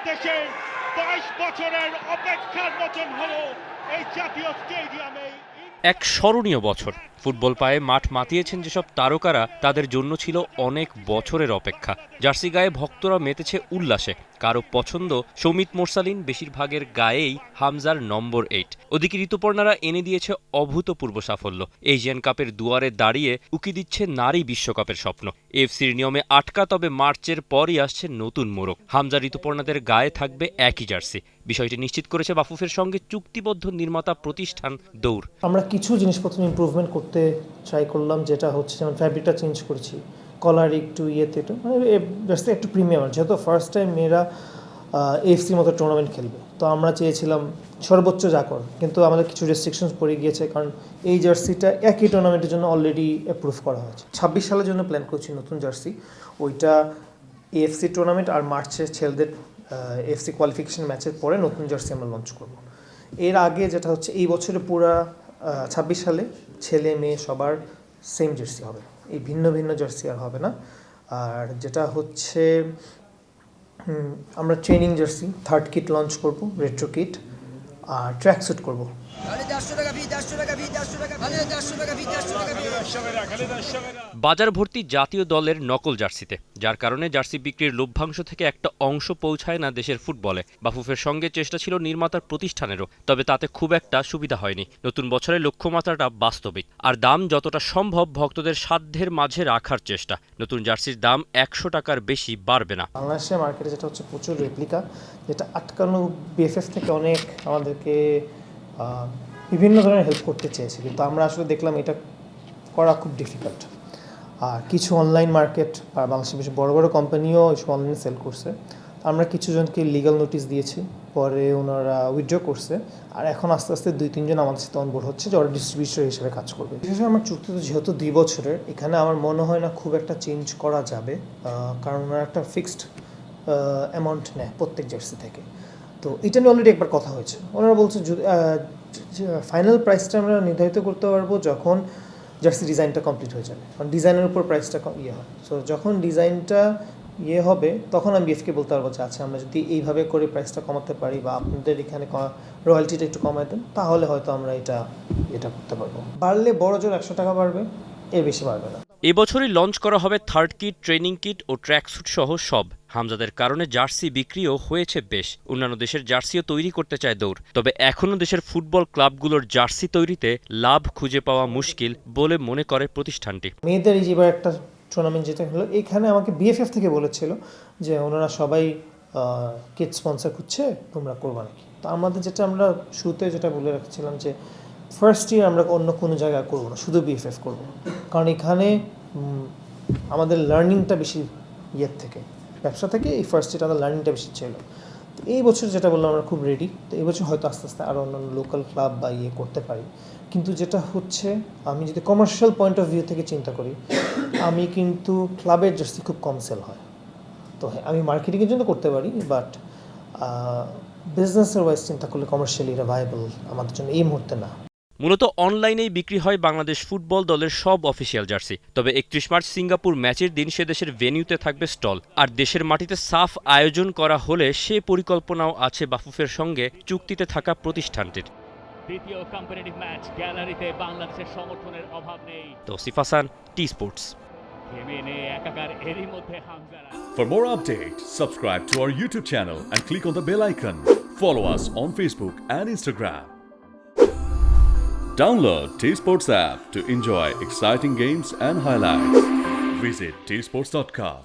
বাংলাদেশের 22 বছরের অপেক্ষার মতন হলো এই জাতীয় স্টেডিয়ামে এক স্মরণীয় বছর। ফুটবল পায়ে মাঠ মাতিয়েছেন যেসব তারকারা, তাদের জন্য ছিল অনেক বছরের অপেক্ষা। জার্সি গায়ে ভক্তরা মেতেছে উল্লাসে। কারো পছন্দ সৌমিত মোরসালিন, বেশিরভাগের গায়েই হামজার নম্বর 8। ওদিকে ঋতুপর্ণারা এনে দিয়েছে অভূতপূর্ব সাফল্য। এশিয়ান কাপের দুয়ারে দাঁড়িয়ে উকি দিচ্ছে নারী বিশ্বকাপের স্বপ্ন। এফসির নিয়মে আটকা, তবে মার্চের পরই আসছে নতুন মোড়ক। হামজা ঋতুপর্ণাদের গায়ে থাকবে একই জার্সি। বিষয়টি নিশ্চিত করেছে বাফুফের সঙ্গে চুক্তিবদ্ধ নির্মাতা প্রতিষ্ঠান দৌড়। আমরা কিছু জিনিসপত্র ইমপ্রুভমেন্ট করতে ট্রাই করলাম, যেটা হচ্ছে যেমন ফ্যাব্রিকটা চেঞ্জ করেছি, কলার একটু একটু মানে জাস্ট একটু প্রিমিয়াম, যেহেতু ফার্স্ট টাইম মেয়েরা এফসির মতো টুর্নামেন্ট খেলবে, তো আমরা চেয়েছিলাম সর্বোচ্চ যা কর, কিন্তু আমাদের কিছু রেস্ট্রিকশনস পড়ে গিয়েছে, কারণ এই জার্সিটা একই টুর্নামেন্টের জন্য অলরেডি অ্যাপ্রুভ করা হয়েছে। 26 সালের জন্য প্ল্যান করছি নতুন জার্সি, ওইটা এএফসি টুর্নামেন্ট আর মার্চে ছেলেদের এফসি কোয়ালিফিকেশন ম্যাচের পরে নতুন জার্সি আমরা লঞ্চ করব। এর আগে যেটা হচ্ছে এই বছরে পুরা 26 সালে ছেলে মেয়ে সবার সেম জার্সি হবে, এই ভিন্ন ভিন্ন জার্সি আর হবে না। আর যেটা হচ্ছে আমরা training jersey, third kit launch করব, রেট্রো কিট আর ট্র্যাক স্যুট করবো। বাজার ভর্তি জাতীয় দলের নকল জার্সিতে, যার কারণে জার্সি বিক্রির লভ্যাংশ থেকে একটা অংশ পৌঁছায় না দেশের ফুটবলে। বাফুফের সঙ্গে চেষ্টা ছিল নির্মাতার প্রতিষ্ঠানেরও, তবে তাতে খুব একটা সুবিধা হয়নি। নতুন বছরে লক্ষ্যমাত্রাটা বাস্তবিক, আর দাম যতটা সম্ভব ভক্তদের সাধ্যের মাঝে রাখার চেষ্টা। নতুন জার্সির দাম 100 টাকার বেশি বাড়বে না। বাংলাদেশের মার্কেটে যেটা হচ্ছে প্রচুর রেপ্লিকা, যেটা আটকানো বিএফএফ থেকে অনেক আমাদেরকে বিভিন্ন ধরনের হেল্প করতে চেয়েছে, কিন্তু আমরা আসলে দেখলাম এটা করা খুব ডিফিকাল্ট। আর কিছু অনলাইন মার্কেট আর বাংলাদেশের বেশি বড় বড় কোম্পানিও এসব অনলাইনে সেল করছে। আমরা কিছুজনকে লিগ্যাল নোটিশ দিয়েছি, পরে ওনারা উইথড্র করছে, আর এখন আস্তে আস্তে 2-3 জন আমাদের সাথে অনবোর্ড হচ্ছে, যে ওরা ডিস্ট্রিবিউটর হিসেবে কাজ করবে। বিশেষ আমার চুক্তি তো যেহেতু 2 বছরের, এখানে আমার মনে হয় না খুব একটা চেঞ্জ করা যাবে, কারণ ওনারা একটা ফিক্সড অ্যামাউন্ট নেয় প্রত্যেক জার্সি থেকে। তো এটা নিয়ে অলরেডি একবার কথা হয়েছে, ওনারা বলছে ফাইনাল প্রাইসটা আমরা নির্ধারিত করতে পারবো যখন জার্সি ডিজাইনটা কমপ্লিট হয়ে যাবে, কারণ ডিজাইনের উপর প্রাইসটা হয়। সো যখন ডিজাইনটা হবে তখন আমি বিএফকে বলতে পারবো যে আচ্ছা, আমরা যদি এইভাবে করে প্রাইসটা কমাতে পারি বা আপনাদের এখানে রয়্যালটিটা একটু কমাই দেন, তাহলে হয়তো আমরা এটা করতে পারবো। বাড়লে বড় জোর 100 টাকা বাড়বে, এর বেশি বাড়বে না। এবছরই লঞ্চ করা হবে থার্ড কিট, ট্রেনিং কিট ও ট্র্যাক স্যুট সহ সব। হামজাদের কারণে জার্সি বিক্রিও হয়েছে বেশ। অন্যান্য দেশের জার্সিও তৈরি করতে চায় দৌড়, তবে এখনও দেশের ফুটবল ক্লাবগুলোর জার্সি তৈরিতে লাভ খুঁজে পাওয়া মুশকিল বলে মনে করে প্রতিষ্ঠানটি। মেয়েদের এই যেবার একটা টুর্নামেন্ট যেটা হলো, এখানে আমাকে বিএফএফ থেকে বলেছিল যে ওনারা সবাই কিট স্পন্সর করছে, তোমরা করবা নাকি। তো আমাদের যেটা আমরা শুরুতে যেটা বলে রাখছিলাম যে ফার্স্ট ইয়ার আমরা অন্য কোনো জায়গায় করবো না, শুধু বিএফএফ করবো, কারণ এখানে আমাদের লার্নিংটা বেশি থেকে ব্যবসা থেকে এই ফার্স্ট ইয়ার আমাদের লার্নিংটা বেশি ছিল। তো এই বছর যেটা বললাম আমরা খুব রেডি, তো এই বছর হয়তো আস্তে আস্তে আরও অন্যান্য লোকাল ক্লাব বা করতে পারি। কিন্তু যেটা হচ্ছে, আমি যদি কমার্শিয়াল পয়েন্ট অফ ভিউ থেকে চিন্তা করি, আমি কিন্তু ক্লাবের জার্সি খুব কম সেল হয়, তো আমি মার্কেটিংয়ের জন্য করতে পারি, বাট বিজনেসের ওয়াইজ চিন্তা করলে কমার্শিয়ালি এটা ভাইয়েবল আমাদের জন্য এই মুহূর্তে না। মূলত অনলাইনেই বিক্রি হয় বাংলাদেশ ফুটবল দলের সব অফিসিয়াল জার্সি। তবে 31 মার্চ সিঙ্গাপুর ম্যাচের দিন সে দেশের ভেন্যুতে থাকবে স্টল। আর দেশের মাটিতে সাফ আয়োজন করা হলে সে পরিকল্পনাও আছে বাফুফের সঙ্গে চুক্তিতে থাকা প্রতিষ্ঠানটির। দ্বিতীয় কম্পিটিটিভ ম্যাচ, গ্যালারিতে বাংলাদেশের সমর্থনের অভাব নেই। Tausif Hasan, T Sports. For more updates, subscribe to our YouTube channel and click on the bell icon. Follow us on Facebook and Instagram. Download T-Sports app to enjoy exciting games and highlights. Visit tsports.com.